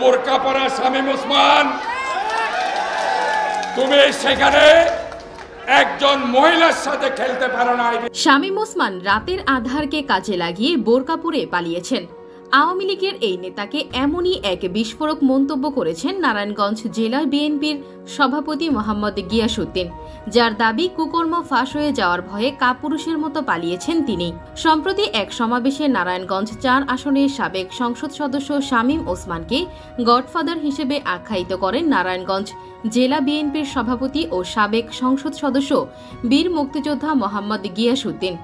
বোরকা পরা শামীম ওসমান, তুমি সেখানে একজন মহিলার সাথে খেলতে পারো না। শামীম ওসমান রাতের আধারকে কাজে লাগিয়ে বোরকা পরে পালিয়েছেন। আওয়ামী লীগের এই নেতাকে এমনই এক বিস্ফোরক মন্তব্য করেছেন নারায়ণগঞ্জ জেলা বিএনপির সভাপতি মোহাম্মদ গিয়াসউদ্দিন, যার দাবি কুকর্ম ফাঁস হয়ে যাওয়ার ভয়ে কাপুরুষের মতো পালিয়েছেন তিনি। সম্প্রতি এক সমাবেশে নারায়ণগঞ্জ ৪ আসনের সাবেক সংসদ সদস্য শামীম ওসমানকে গডফাদার হিসেবে আখ্যায়িত করেন নারায়ণগঞ্জ জেলা বিএনপির সভাপতি ও সাবেক সংসদ সদস্য বীর মুক্তিযোদ্ধা মোহাম্মদ গিয়াসউদ্দিন।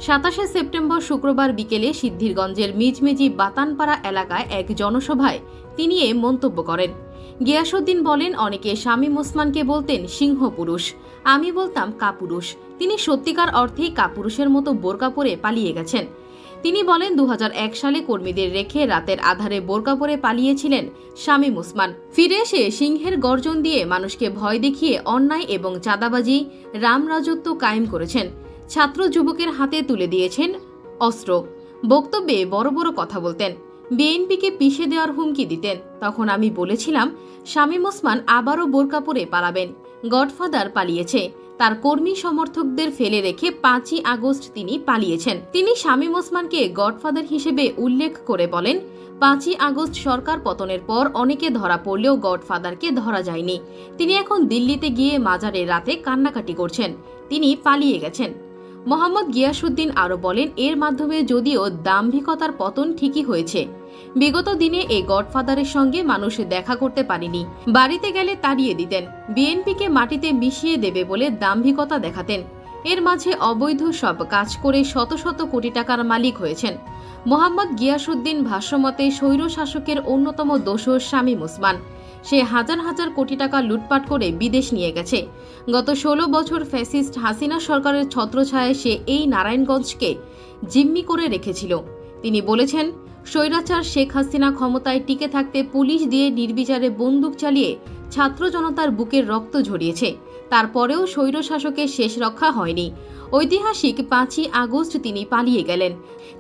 ২৭শে সেপ্টেম্বর শুক্রবার বিকেলে সিদ্ধিরগঞ্জের মিজমেজি বাতানপাড়া এলাকায় এক জনসভায় তিনি এ মন্তব্য করেন। গিয়াসউদ্দিন বলেন, অনেকে শামীম ওসমানকে বলতেন সিংহ পুরুষ, আমি বলতাম কাপুরুষ। তিনি সত্যিকার অর্থেই কাপুরুষের মতো বোরকা পরে পালিয়ে গেছেন। তিনি বলেন, ২০০১ সালে কর্মীদের রেখে রাতের আধারে বোরকা পরে পালিয়েছিলেন শামীম ওসমান। ফিরে এসে সিংহের গর্জন দিয়ে মানুষকে ভয় দেখিয়ে অন্যায় এবং চাঁদাবাজি রামরাজত্ব কায়েম করেছেন। ছাত্র যুবকের হাতে তুলে দিয়েছেন অস্ত্র। বক্তব্যে বড় বড় কথা বলতেন, বিএনপিকে পিষে দেওয়ার হুমকি দিতেন। তখন আমি বলেছিলাম, শামীম ওসমান আবারও বোরকা পরে পালাবেন। গডফাদার পালিয়েছে, তার কর্মী সমর্থকদের ফেলে রেখে ৫ই আগস্ট তিনি পালিয়েছেন। তিনি শামীম ওসমানকে গডফাদার হিসেবে উল্লেখ করে বলেন, ৫ই আগস্ট সরকার পতনের পর অনেকে ধরা পড়লেও গডফাদারকে ধরা যায়নি। তিনি এখন দিল্লিতে গিয়ে মাজারে রাতে কান্নাকাটি করছেন। তিনি পালিয়ে গেছেন। মোহাম্মদ গিয়াসউদ্দিন আরও বলেন, এর মাধ্যমে যদিও দাম্ভিকতার পতন ঠিকই হয়েছে। বিগত দিনে এই গডফাদারের সঙ্গে মানুষ দেখা করতে পারেনি, বাড়িতে গেলে তাড়িয়ে দিতেন, বিএনপিকে মাটিতে মিশিয়ে দেবে বলে দাম্ভিকতা দেখাতেন। এর মাঝে অবৈধ সব কাজ করে শত শত কোটি টাকার মালিক হয়েছেন। মোহাম্মদ গিয়াসউদ্দিন ভাষ্যমতে স্বৈর শাসকের অন্যতম দোসর শামীম ওসমান। সে হাজার হাজার কোটি টাকা লুটপাট করে বিদেশ নিয়ে গেছে। গত ১৬ বছর ফ্যাসিস্ট হাসিনা সরকারের ছত্রছায়ায় সে এই নারায়ণগঞ্জকে জিম্মি করে রেখেছিল। তিনি বলেছেন, স্বৈরাচার শেখ হাসিনা ক্ষমতায় টিকে থাকতে পুলিশ দিয়ে নির্বিচারে বন্দুক চালিয়ে ছাত্র জনতার বুকের রক্ত ঝরিয়েছে। তারপরেও স্বৈর শাসকের শেষ রক্ষা হয়নি। ঐতিহাসিক ৫ই আগস্ট তিনি পালিয়ে গেলেন।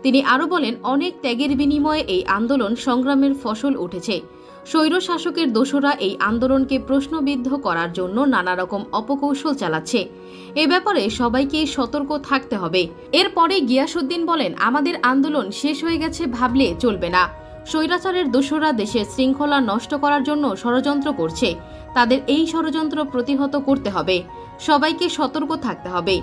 তিনি আরও বলেন, অনেক ত্যাগের বিনিময়ে এই আন্দোলন সংগ্রামের ফসল উঠেছে। স্বৈর শাসকের দোসররা এই আন্দোলনকে প্রশ্নবিদ্ধ করার জন্য নানা রকম অপকৌশল চালাচ্ছে। এ ব্যাপারে সবাইকে সতর্ক থাকতে হবে। এরপরে গিয়াসউদ্দিন বলেন, আমাদের আন্দোলন শেষ হয়ে গেছে ভাবলে চলবে না। স্বৈরাচারের দোসররা দেশের শৃঙ্খলা নষ্ট করার জন্য ষড়যন্ত্র করছে। তাদের এই ষড়যন্ত্র প্রতিহত করতে হবে। সবাইকে সতর্ক থাকতে হবে।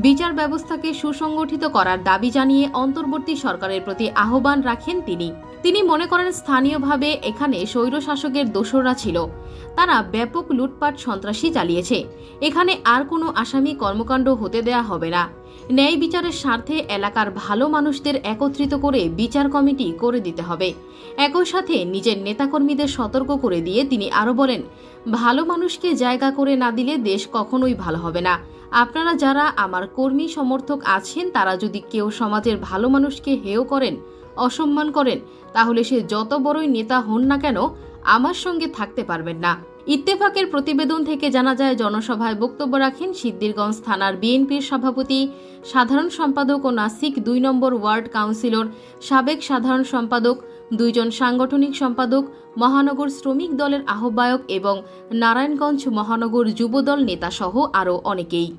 বিচার ব্যবস্থাকে সুসংগঠিত করার দাবি জানিয়ে অন্তর্বর্তী সরকারের প্রতি আহ্বান রাখেন তিনি। তিনি মনে করেন, স্থানীয়ভাবে এখানে স্বৈর শাসকের দোসররা ছিল। তারা ব্যাপক লুটপাট সন্ত্রাসী চালিয়েছে। এখানে আর কোনো আসামি কর্মকাণ্ড হতে দেয়া হবে না। ন্যায় বিচারের স্বার্থে এলাকার ভালো মানুষদের একত্রিত করে বিচার কমিটি করে দিতে হবে। একই সাথে নিজের নেতাকর্মীদের সতর্ক করে দিয়ে তিনি আরও বলেন, ভালো মানুষকে জায়গা করে না দিলে দেশ কখনোই ভালো হবে না। আপনারা যারা আমার কর্মী সমর্থক আছেন, তারা যদি কেউ সমাজের ভালো মানুষকে হেয় করেন, অসম্মান করেন, তাহলে সে যত বড়ই নেতা হন না কেন আমার সঙ্গে থাকতে পারবেন না। ইত্তেফাকের প্রতিবেদন থেকে জানা যায়, জনসভায় বক্তব্য রাখেন সিদ্ধিরগঞ্জ থানার বিএনপির সভাপতি, সাধারণ সম্পাদক ও নাসিক ২ নম্বর ওয়ার্ড কাউন্সিলর, সাবেক সাধারণ সম্পাদক, ২ জন সাংগঠনিক সম্পাদক, মহানগর শ্রমিক দলের আহ্বায়ক এবং নারায়ণগঞ্জ মহানগর যুবদল নেতাসহ আরও অনেকেই।